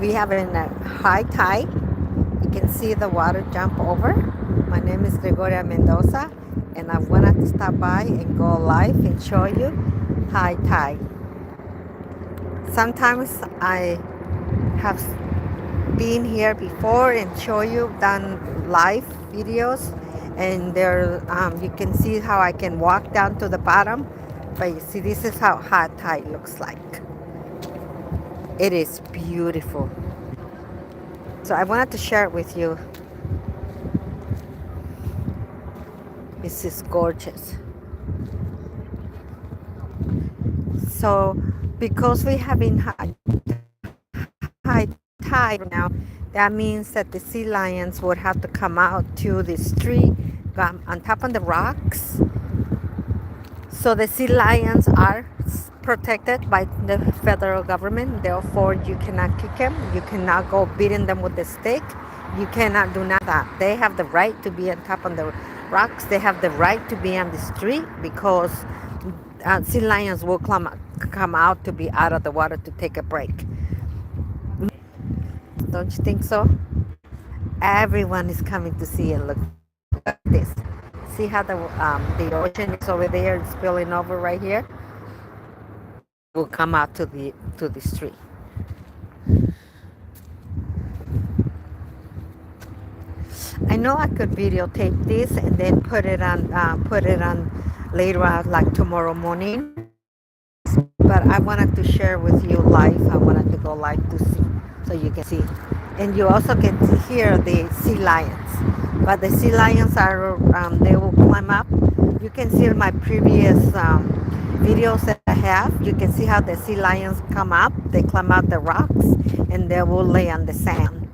We have a high tide. You can see the water jump over. My name is Gregoria Mendoza, and I wanted to stop by and go live and show you high tide. Sometimes I have been here before and show you done live videos, and there you can see how I can walk down to the bottom. But you see, this is how high tide looks like. It is beautiful. So I wanted to share it with you. This is gorgeous. So because we have been high tide now, that means that the sea lions would have to come out to the street on top of the rocks. So the sea lions are protected by the federal government. Therefore, you cannot kick them. You cannot go beating them with a stick. You cannot do none of that. They have the right to be on top of the rocks. They have the right to be on the street because sea lions will come out to be out of the water to take a break. Don't you think so? Everyone is coming to see and look at this. See how the ocean is over there, it's spilling over right here. Will come out to the street. I know I could videotape this and then put it on later on, like tomorrow morning. But I wanted to share with you live. I wanted to go live to see, so you can see, and you also get to hear the sea lions. But the sea lions are they will climb up. You can see in my previous videos that I have. You can see how the sea lions come up. They climb out the rocks and they will lay on the sand.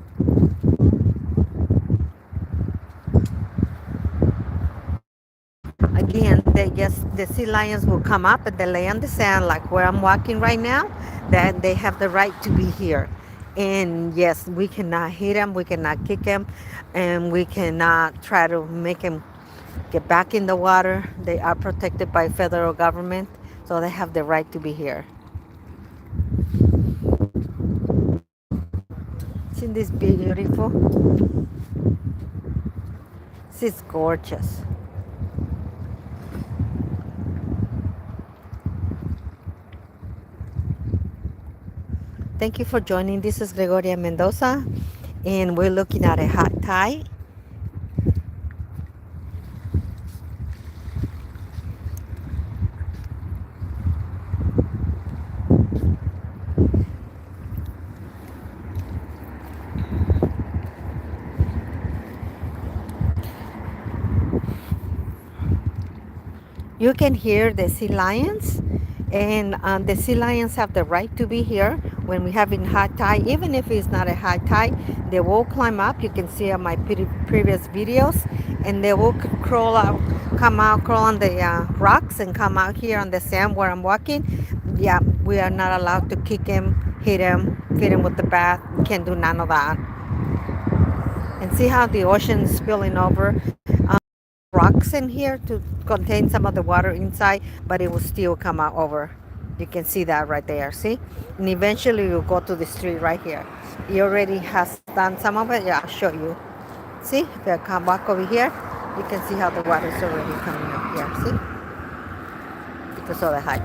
Again, the sea lions will come up and they lay on the sand like where I'm walking right now. That they have the right to be here. And yes, we cannot hit them, we cannot kick them, and we cannot try to make them get back in the water. They are protected by federal government, so they have the right to be here. Isn't this beautiful? This is gorgeous. Thank you for joining. This is Gregoria Mendoza, and we're looking at a high tide. You can hear the sea lions, and the sea lions have the right to be here when we have in high tide. Even if it's not a high tide, they will climb up. You can see on my previous videos, and they will crawl out, crawl on the rocks and come out here on the sand where I'm walking. Yeah, we are not allowed to kick him, hit him, feed him with the bat. We can't do none of that. And see how the ocean is spilling over. Rocks in here to contain some of the water inside, but it will still come out over. You can see that right there, see? And eventually you'll go to the street right here. He already has done some of it. Yeah, I'll show you. See, if I come back over here, you can see how the water is already coming up here, see? Because of the height.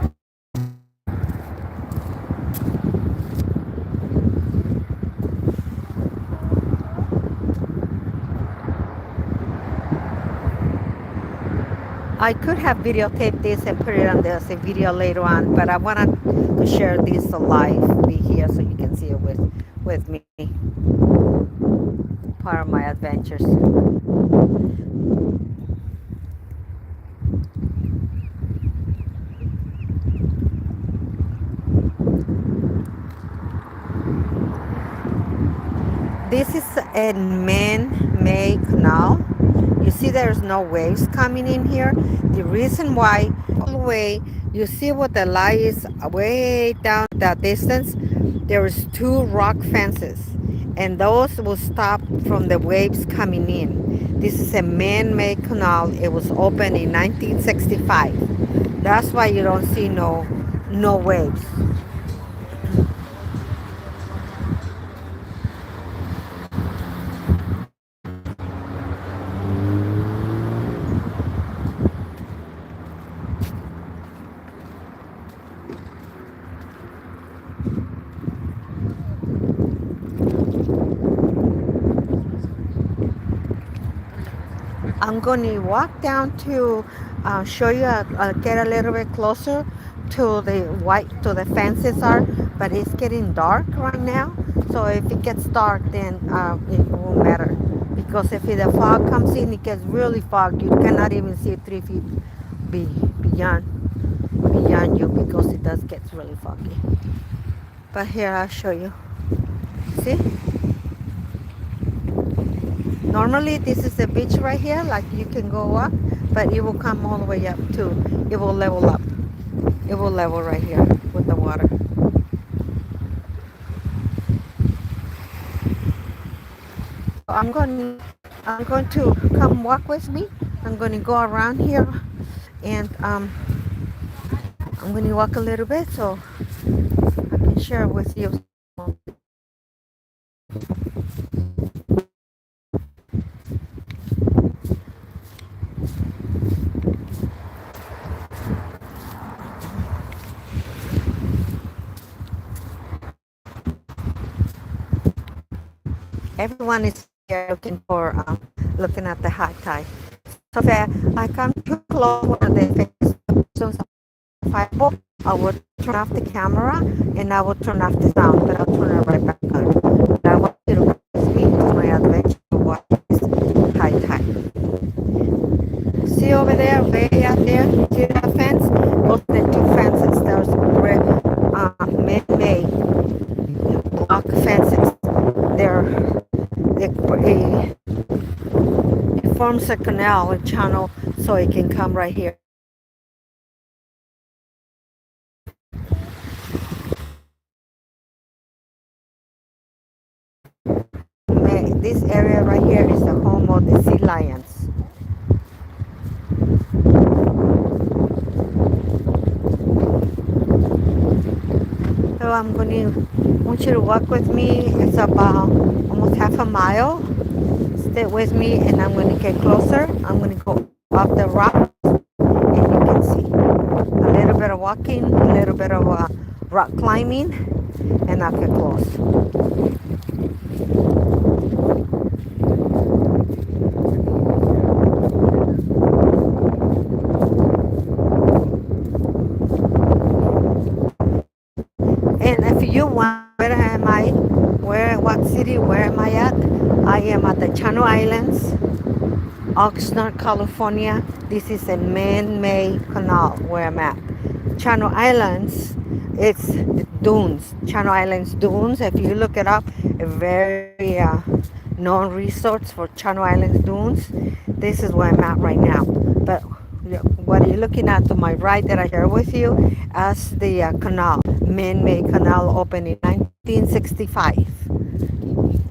I could have videotaped this and put it on this a video later on, but I wanted to share this live, be here so you can see it with me. Part of my adventures. This is a man-made canal. You see there's no waves coming in here. The reason why, all the way, you see what the light is way down that distance. There's two rock fences, and those will stop from the waves coming in. This is a man-made canal. It was opened in 1965. That's why you don't see no waves. I'm going to walk down to show you, get a little bit closer to the fences are, but it's getting dark right now. So if it gets dark, then it won't matter. Because if the fog comes in, it gets really foggy. You cannot even see 3 feet be, beyond beyond you because it does get really foggy. But here I'll show you. See? Normally this is the beach right here, like you can go up, but it will come all the way up too. It will level up. It will level right here with the water. I'm going to come walk with me. I'm going to go around here, and I'm going to walk a little bit so I can share with you. Everyone is here looking at the high tide. So if I come too close where the face fireball, I would turn off the camera and I will turn off the sound, but I'll turn it right back on. But I want you to go with me to my adventure to watch this high tide. See over there, way out there, see that fence? Those are the two fences. There's man-made block fences. It forms a canal, a channel, so it can come right here. This area right here is the home of the sea lions. So I want you to walk with me. It's about almost half a mile. Stay with me and I'm going to get closer. I'm going to go off the rock and you can see a little bit of walking, a little bit of rock climbing, and I'll get close. And if you want, what city, where am I at? I am at the Channel Islands, Oxnard, California. This is a man-made canal where I'm at. Channel Islands, it's the dunes. Channel Islands dunes. If you look it up, a very known resource for Channel Islands dunes. This is where I'm at right now. But what are you looking at to my right that I share with you as the canal, man-made canal opened in 1965.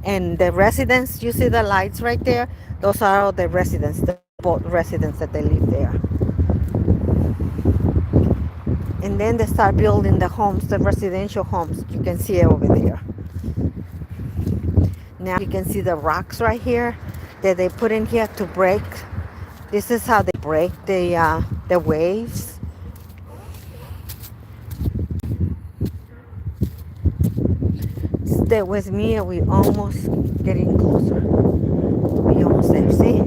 And the residents, you see the lights right there? Those are all the residents, the boat residents that they live there. And then they start building the homes, the residential homes. You can see it over there. Now you can see the rocks right here that they put in here to break. This is how they break the waves. Stay with me and we almost getting closer. We almost there, see?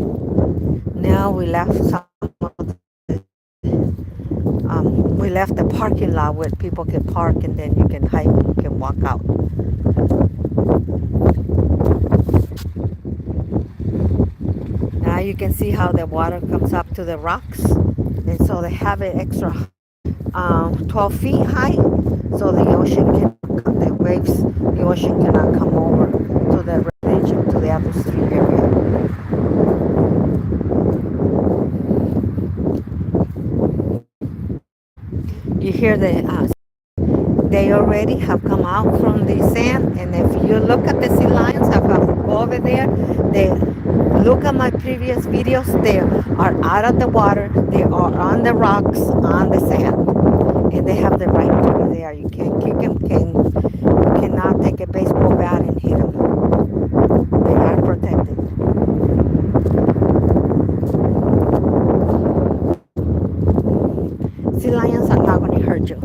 Now we left we left the parking lot where people can park and then you can hike, you can walk out. Now you can see how the water comes up to the rocks, and so they have it extra 12 feet high, so the ocean cannot come over to the residential, to the other street area. You hear they already have come out from the sand, and if you look at the sea lions, have go over there, they look at my previous videos, they are out of the water, they are on the rocks, on the sand, and they have the right to be there. You can't kick them, you cannot take a baseball bat and hit them. They are protected. Sea lions are not going to hurt you.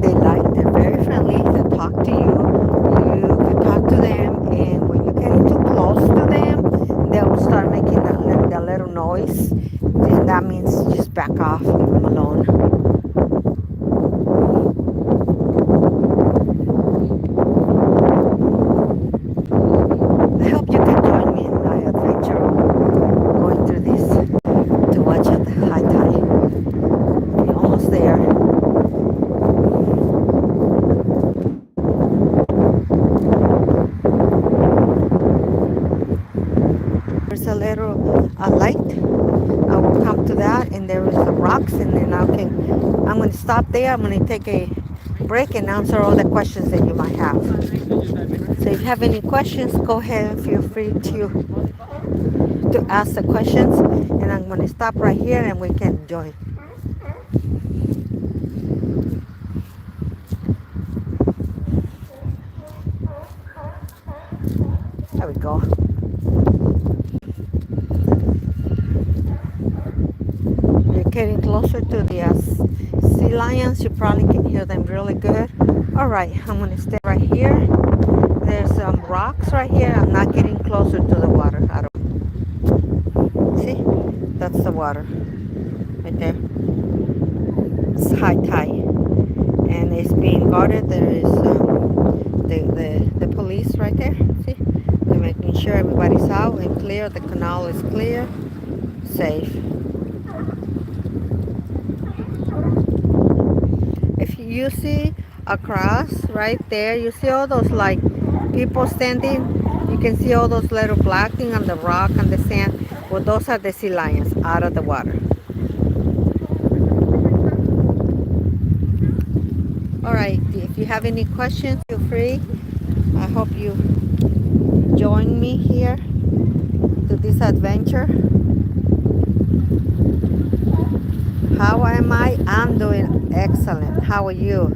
They're very friendly. They talk to you. You can talk to them, and when you get too close to them, they will start making the little noise, then that means just back off, leave them alone. I hope you can join me in my adventure going through this to watch at the high tide. We're almost there. There's a little light. I will come to that, and there is the rocks, and then I'm going to stop there. I'm going to take a break and answer all the questions that you might have. So if you have any questions, go ahead and feel free to ask the questions, and I'm going to stop right here and we can join. There we go. You're getting closer to the sea lions. You probably can hear them really good. All right, I'm going to stay right here. There's some rocks right here. I'm not getting closer to the water at all. See, that's the water right there. It's high tide, and it's being guarded. There is the police right there. See, they're making sure everybody's out and clear. The canal is clear, safe. If you see across right there, you see all those like people standing. You can see all those little black things on the rock and the sand. Well, those are the sea lions out of the water. All right, if you have any questions, feel free. I hope you join me here to this adventure. How am I? I'm doing excellent. How are you?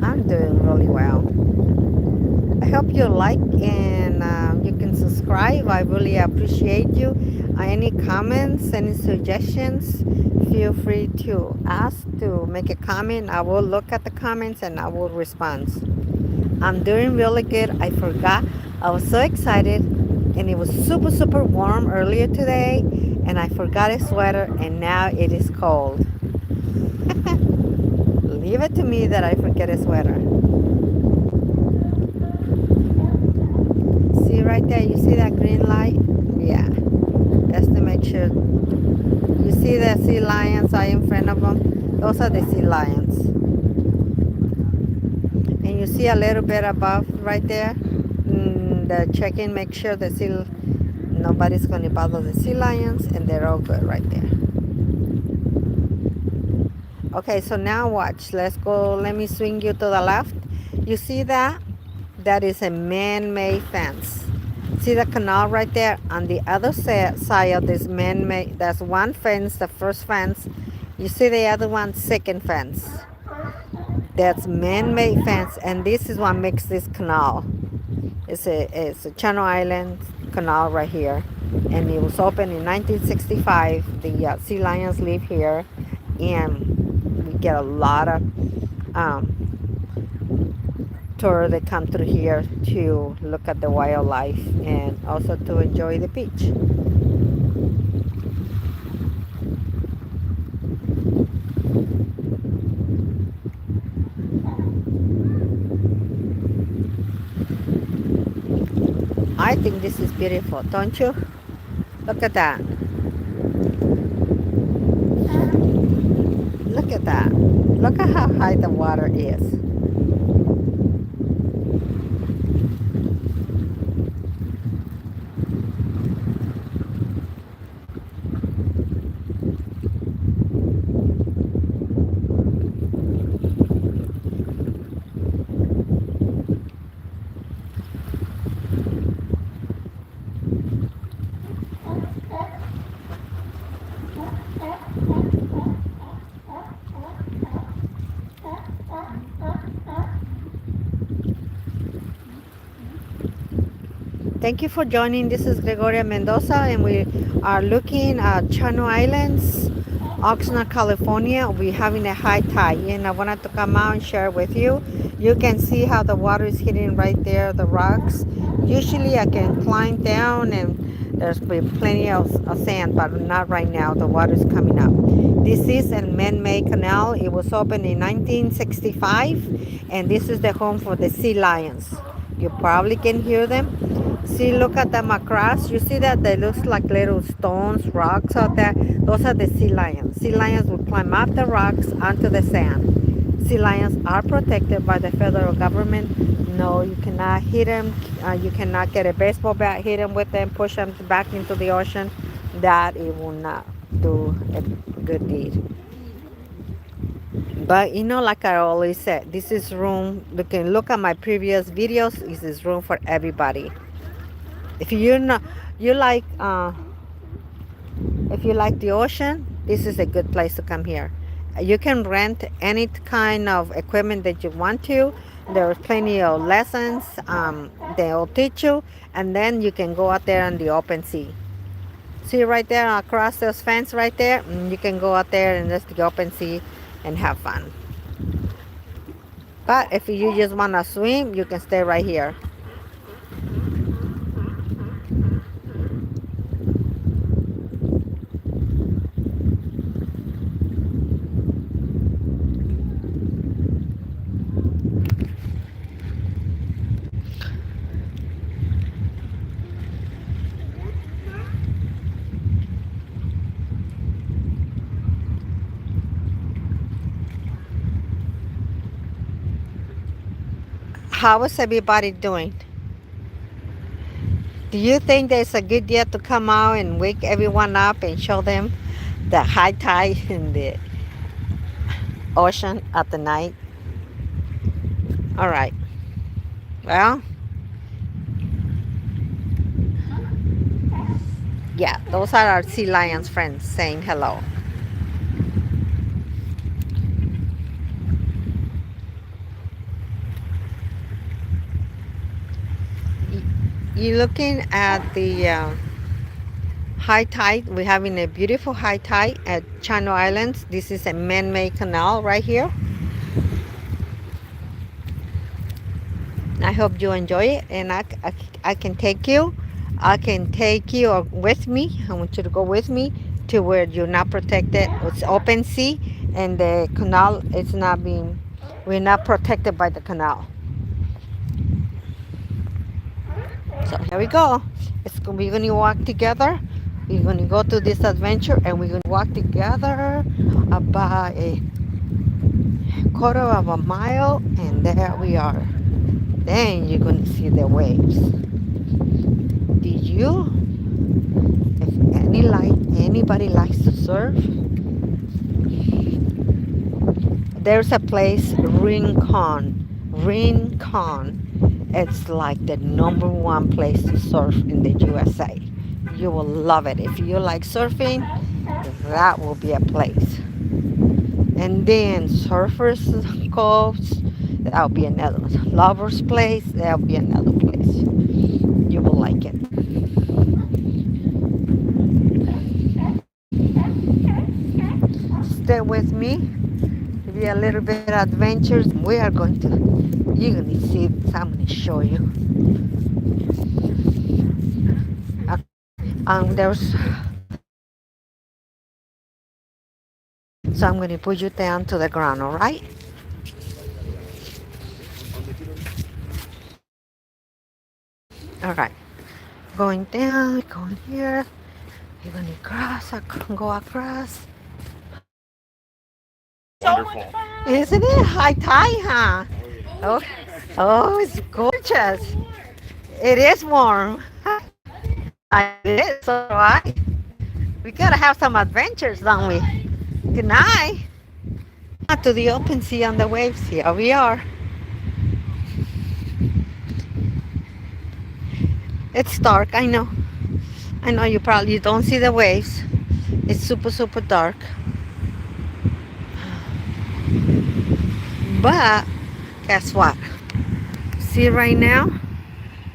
I'm doing really well. I hope you like and you can subscribe. I really appreciate you. Any comments, any suggestions, feel free to ask, to make a comment. I will look at the comments and I will respond. I'm doing really good. I forgot. I was so excited, and it was super warm earlier today, and I forgot a sweater, and now it is cold. Leave it to me that I forget a sweater. See right there, you see that green light? Yeah, that's to make sure. You see the sea lions are in front of them? Those are the sea lions. And you see a little bit above right there, the check-in, make sure the nobody's going to bother the sea lions, and they're all good right there. Okay, so now watch. Let's go. Let me swing you to the left. You see that? That is a man-made fence. See the canal right there? On the other side of this man-made, that's one fence, the first fence. You see the other one, second fence. That's man-made fence, and this is what makes this canal. It's a Channel Island canal right here, and it was opened in 1965. The sea lions live here, and we get a lot of tourists that come through here to look at the wildlife and also to enjoy the beach. I think this is beautiful, don't you? Look at that. Look at that. Look at how high the water is. Thank you for joining. This is Gregoria Mendoza, and we are looking at Channel Islands, Oxnard, California. We're having a high tide, and I wanted to come out and share with you. You can see how the water is hitting right there, the rocks. Usually I can climb down and there's plenty of sand, but not right now. The water is coming up. This is a man-made canal. It was opened in 1965, and this is the home for the sea lions. You probably can hear them. See, look at them across. You see that they look like little stones, rocks out there. Those are the sea lions. Sea lions will climb up the rocks onto the sand. Sea lions are protected by the federal government. No, you cannot hit them. You cannot get a baseball bat, hit them with them, push them back into the ocean. That it will not do a good deed. But like I always said, this is room. You can look at my previous videos. This is room for everybody. If you're not, you like, if you like the ocean, this is a good place to come here. You can rent any kind of equipment that you want to. There's plenty of lessons. They'll teach you, and then you can go out there on the open sea. See right there across those fence right there? You can go out there and just the open sea and have fun. But if you just want to swim, you can stay right here. How is everybody doing? Do you think there's a good idea to come out and wake everyone up and show them the high tide in the ocean at the night? All right. Well, yeah, those are our sea lions friends saying hello. You're looking at the high tide. We're having a beautiful high tide at Channel Islands. This is a man-made canal right here. I hope you enjoy it, and I can take you. I can take you with me. I want you to go with me to where you're not protected. It's open sea, and the canal is not being. We're not protected by the canal. So here we go. We're going to walk together. We're going to go through this adventure, and we're going to walk together about a quarter of a mile, and there we are. Then you're going to see the waves. Did you? If anybody likes to surf, there's a place, Rincon. It's like the #1 place to surf in the USA. You will love it. If you like surfing, that will be a place. And then Surfers Coves, that'll be another one. Lovers Place, that'll be another place. You will like it. Stay with me. Maybe a little bit of adventures. You're going to see, I'm going to show you. There's, so I'm going to put you down to the ground, all right? All right. Going down, going here. You're going to cross, go across. Wonderful. Isn't it high tide, huh? Oh, oh, it's gorgeous. It is warm. It is, all right. We gotta have some adventures, don't we? Good night. To the open sea on the waves. Here we are. It's dark, I know. I know you probably don't see the waves. It's super, super dark. But guess what? See right now?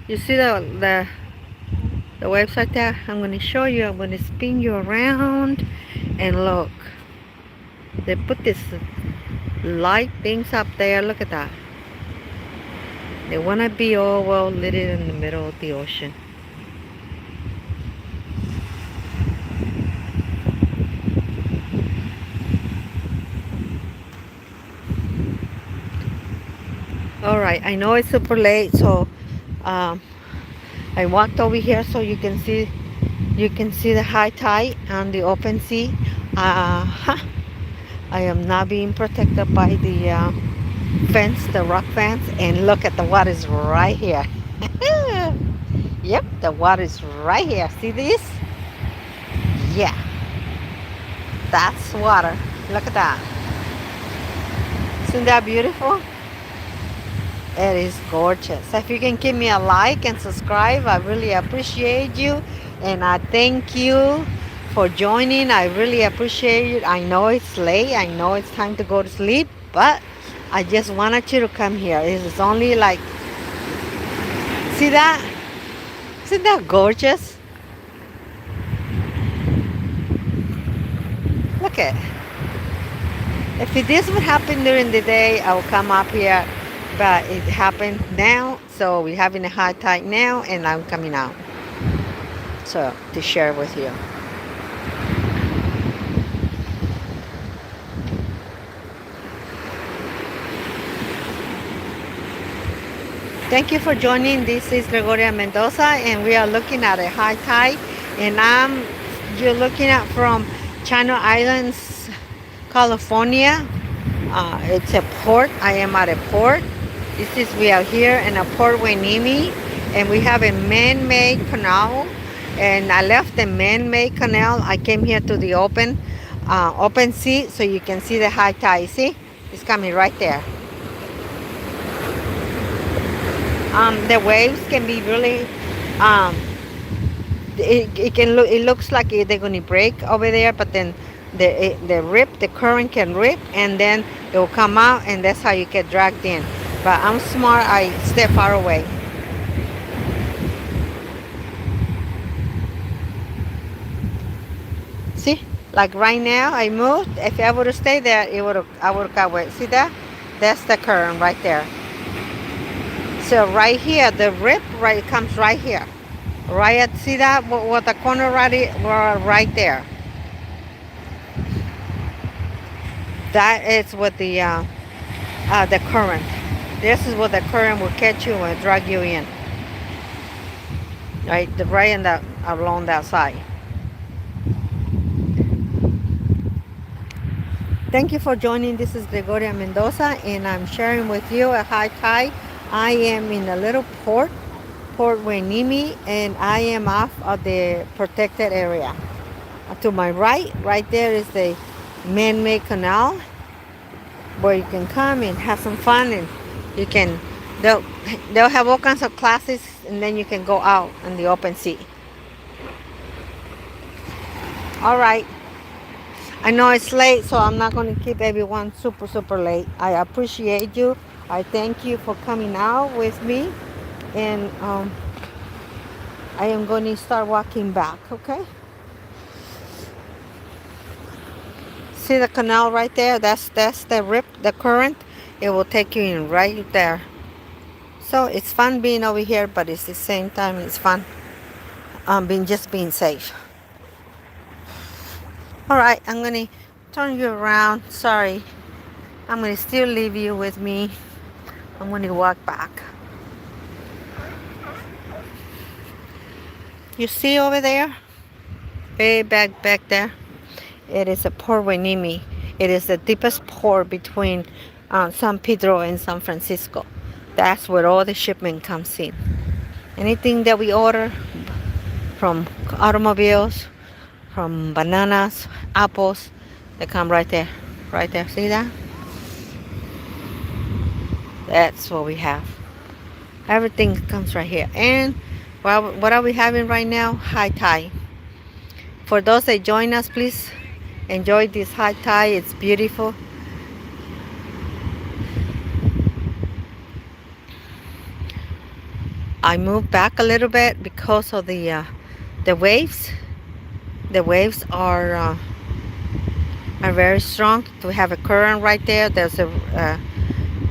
You see the The waves right there. I'm going to show you. I'm going to spin you around. And look. They put this light things up there. Look at that. They want to be all well lit in the middle of the ocean. Alright, I know it's super late, so um, I walked over here so you can see the high tide on the open sea. I am not being protected by the fence, the rock fence, and look at the water's right here. Yep, the water's right here. See this? Yeah, that's water. Look at that. Isn't that beautiful? It is gorgeous. If you can give me a like and subscribe, I really appreciate you. And I thank you for joining. I really appreciate it. I know it's late. I know it's time to go to sleep. But I just wanted you to come here. It is only like, see that? Isn't that gorgeous? Look at it. If this would happen during the day, I will come up here. But it happened now. So we're having a high tide now. And I'm coming out. So to share with you. Thank you for joining. This is Gregoria Mendoza, and we are looking at a high tide. And you're looking at from Channel Islands, California. It's a port. I am at a port. We are here in a port Hueneme, and we have a man-made canal. And I left the man-made canal. I came here to the open sea, so you can see the high tide. See, it's coming right there. The waves can be really, it looks like they're going to break over there, but then the current can rip, and then it will come out, and that's how you get dragged in. But I'm smart, I stay far away. See, like right now, I moved. If I would have stayed there, I would have got wet. See that? That's the current right there. So right here, the rip comes right here. See that? What the corner right there. That is what the current. This is what the current will catch you and drag you in. Right, along that side. Thank you for joining. This is Gregoria Mendoza, and I'm sharing with you a high tide. I am in a little Port Hueneme, and I am off of the protected area. To my right there is the man-made canal where you can come and have some fun, and they'll have all kinds of classes, and then you can go out in the open sea. All right. I know it's late, so I'm not going to keep everyone super late. I appreciate you. I thank you for coming out with me, and I am going to start walking back, okay? See the canal right there? That's the rip, the current. It will take you in right there. So it's fun being over here, but it's the same time it's fun being safe. All right, I'm going to turn you around. Sorry. I'm going to still leave you with me. I'm going to walk back. You see over there? Way back there. It is a Port Hueneme. It is the deepest port between San Pedro and San Francisco. That's where all the shipment comes in. Anything that we order, from automobiles, from bananas, apples, they come right there. Right there. See that? That's what we have. Everything comes right here. And what are we having right now? High tide. For those that join us, please enjoy this high tide. It's beautiful. I moved back a little bit because of the The waves, the waves are very strong. To have a current right there, there's a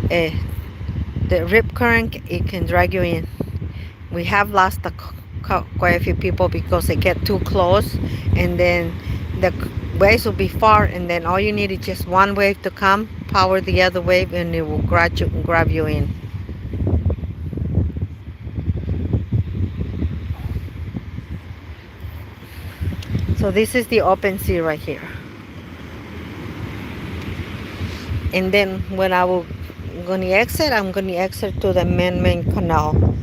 the rip current. It can drag you in. We have lost quite a few people because they get too close, and then the waves will be far, and then all you need is just one wave to come, power the other wave, and it will grab you in. So this is the open sea right here. And then when going to exit, I'm going to exit to the main canal.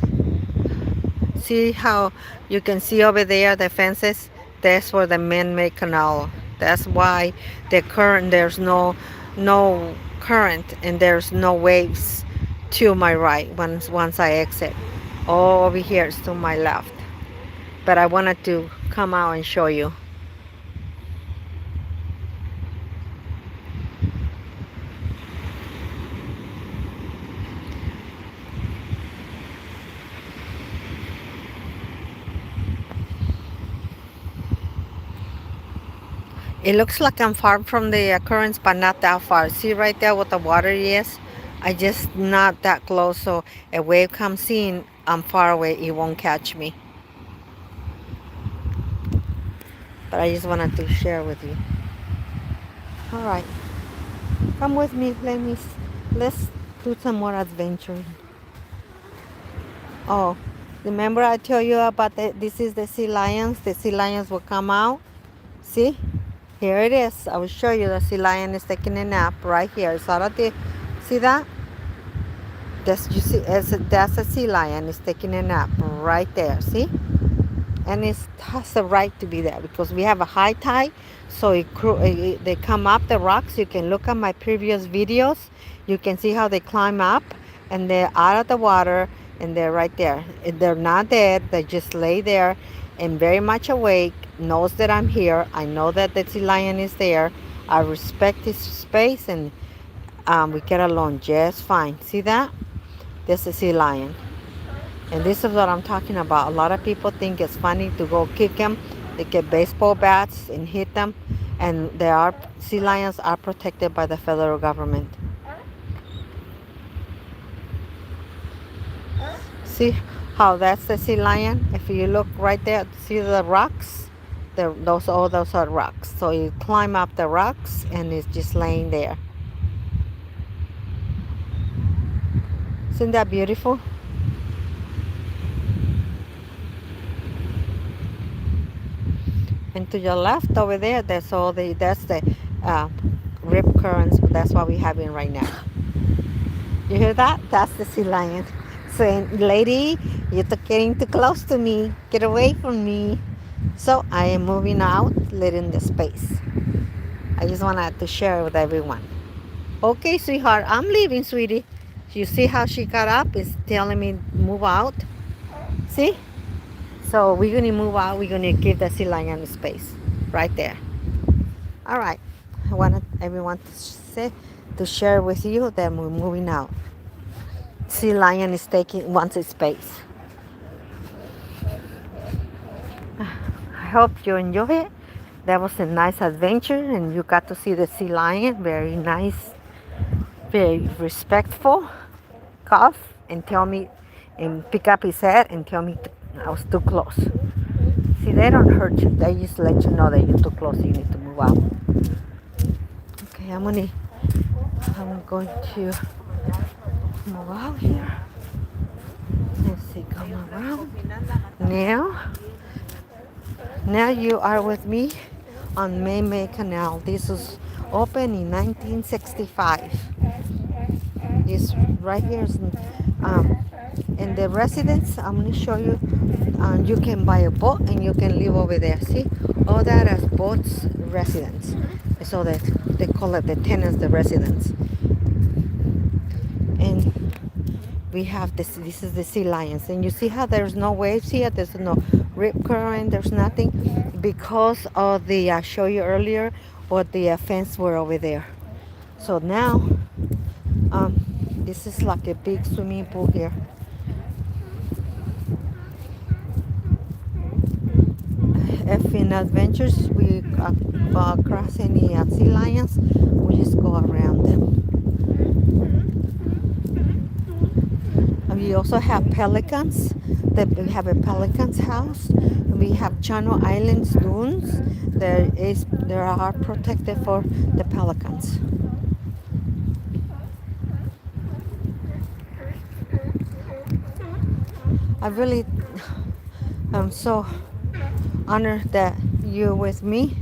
See how you can see over there the fences? That's for the man-made canal. That's why the current, there's no current and there's no waves to my right once I exit. All over here is to my left. But I wanted to come out and show you. It looks like I'm far from the currents, but not that far. See right there what the water is? I just not that close, so a wave comes in, I'm far away, it won't catch me. But I just wanted to share with you. All right, come with me. Let's do some more adventuring. Oh, remember I told you about this is the sea lions. The sea lions will come out. See? Here it is. I will show you the sea lion is taking a nap right here. It's out of the, see that? That's, you see, that's a sea lion. It's taking a nap right there. See? And it has the right to be there because we have a high tide. So they come up the rocks. You can look at my previous videos. You can see how they climb up and they're out of the water and they're right there. They're not dead. They just lay there and very much awake, knows that I'm here. I know that the sea lion is there. I respect his space and we get along just fine. See that? This is a sea lion. And this is what I'm talking about. A lot of people think it's funny to go kick them. They get baseball bats and hit them. And sea lions are protected by the federal government. See how that's the sea lion? If you look right there, see the rocks? Those are rocks. So you climb up the rocks and it's just laying there. Isn't that beautiful? And to your left over there, that's the rip currents. That's what we're having right now. You hear that? That's the sea lion saying, "Lady, you're getting too close to me. Get away from me." So I am moving out, letting the space. I just wanted to share with everyone. Okay, sweetheart, I'm leaving, sweetie. You see how she got up? It's telling me move out. See? So we're going to move out. We're going to give the sea lion space right there. All right. I wanted everyone to share with you that we're moving out. Sea lion is wants its space. I hope you enjoy it. That was a nice adventure and you got to see the sea lion. Very nice, very respectful. Cough and tell me and pick up his head and tell me I was too close. See, they don't hurt you. They just let you know that you're too close. You need to move out. Okay, I'm going to move out here. Let's see, come around. Now you are with me on May Canal. This was opened in 1965. This right here is and the residents, I'm going to show you. You can buy a boat and you can live over there. See, all that as boats residents. So that they call it the tenants, the residents. And we have this. This is the sea lions, and you see how there's no waves here. There's no rip current. There's nothing because of the I showed you earlier what the fence were over there. So now, this is like a big swimming pool here. adventures, we cross any sea lions, we just go around them. And we also have pelicans. We have a pelican's house. We have Channel Islands dunes. There are protected for the pelicans. I really am so honored that you're with me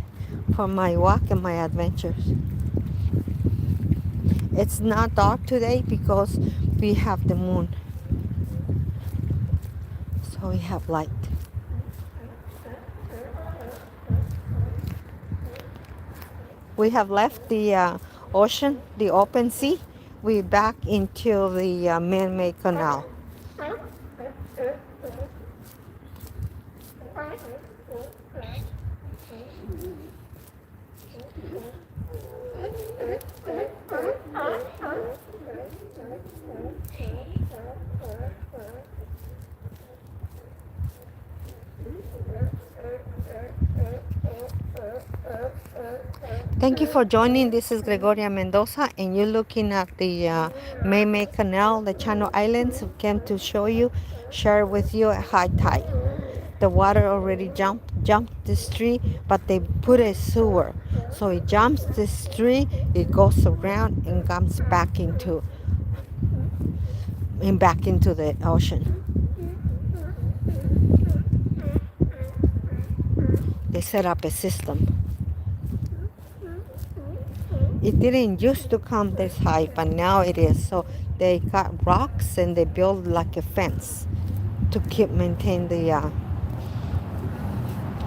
for my walk and my adventures. It's not dark today because we have the moon, so we have light. We have left the ocean, the open sea. We're back into the man-made canal. Thank you for joining. This is Gregoria Mendoza, and you're looking at the Maymay Canal, the Channel Islands. We came to show you, share with you at high tide. The water already jumped the street, but they put a sewer, so it jumps the street, it goes around and comes back into the ocean. They set up a system. It didn't used to come this high, but now it is. So they got rocks and they build like a fence to maintain the.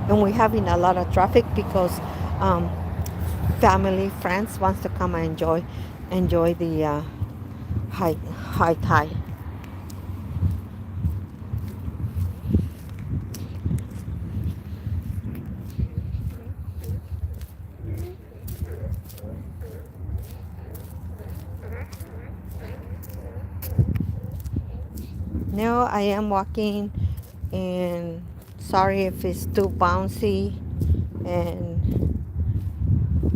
And we're having a lot of traffic because family, friends wants to come and enjoy the high tide. Now I am walking, and sorry if it's too bouncy and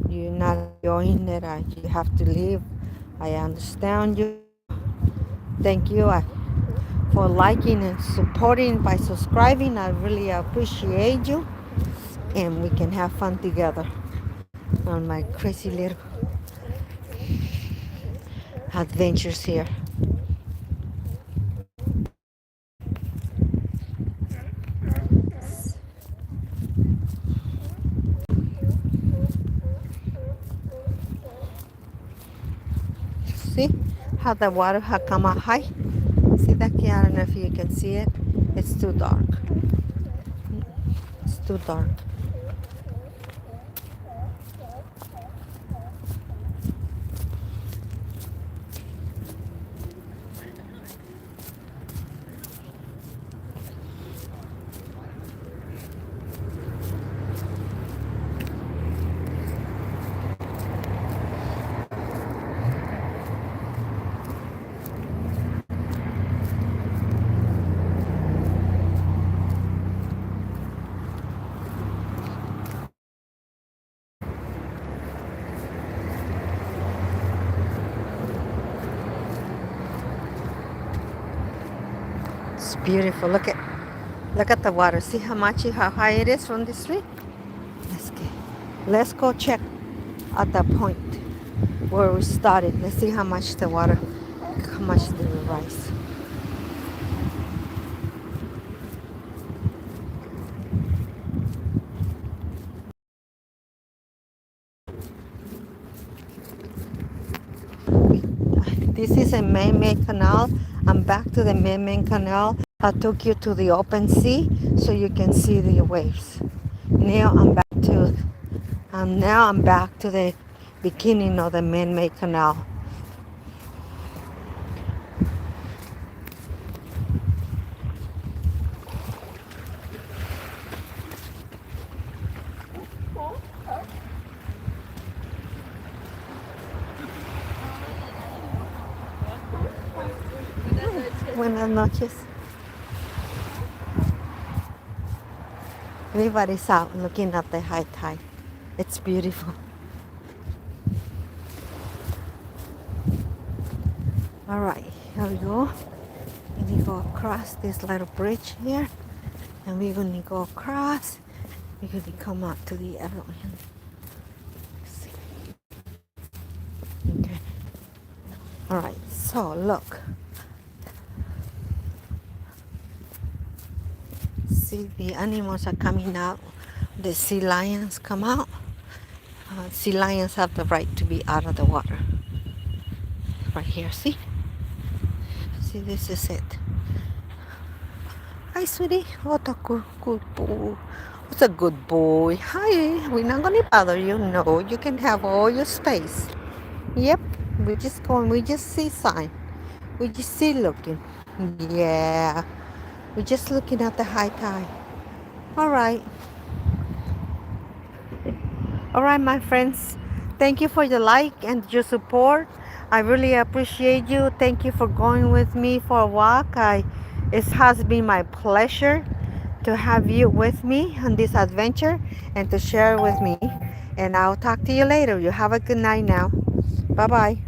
you're not enjoying it. You have to leave. I understand you. Thank you for liking and supporting by subscribing. I really appreciate you, and we can have fun together on my crazy little adventures here. See how the water has come up high? See that? I don't know if you can see it. It's too dark. It's too dark. It's beautiful. Look at the water. See how high it is from the street? Let's go check at the point where we started. Let's see how much the water, how much did it rise. This is a man-made canal. I'm back to the man-made canal. I took you to the open sea so you can see the waves. Now I'm back to the beginning of the man-made canal. Buenas noches. Everybody's out looking at the high tide. It's beautiful. All right, here we go. And we go across this little bridge here, and we're gonna go across. We're gonna come out to the other one. Okay. All right. So look. See, the animals are coming out. The sea lions come out. Sea lions have the right to be out of the water. Right here. See? See, this is it. Hi, sweetie. What a good boy. What's a good boy? Hi. We're not gonna bother you. No, you can have all your space. Yep. We're just going. We just see sign. We just see looking. Yeah. We're just looking at the high tide. All right. All right, my friends. Thank you for your like and your support. I really appreciate you. Thank you for going with me for a walk. It has been my pleasure to have you with me on this adventure and to share with me. And I'll talk to you later. You have a good night now. Bye bye.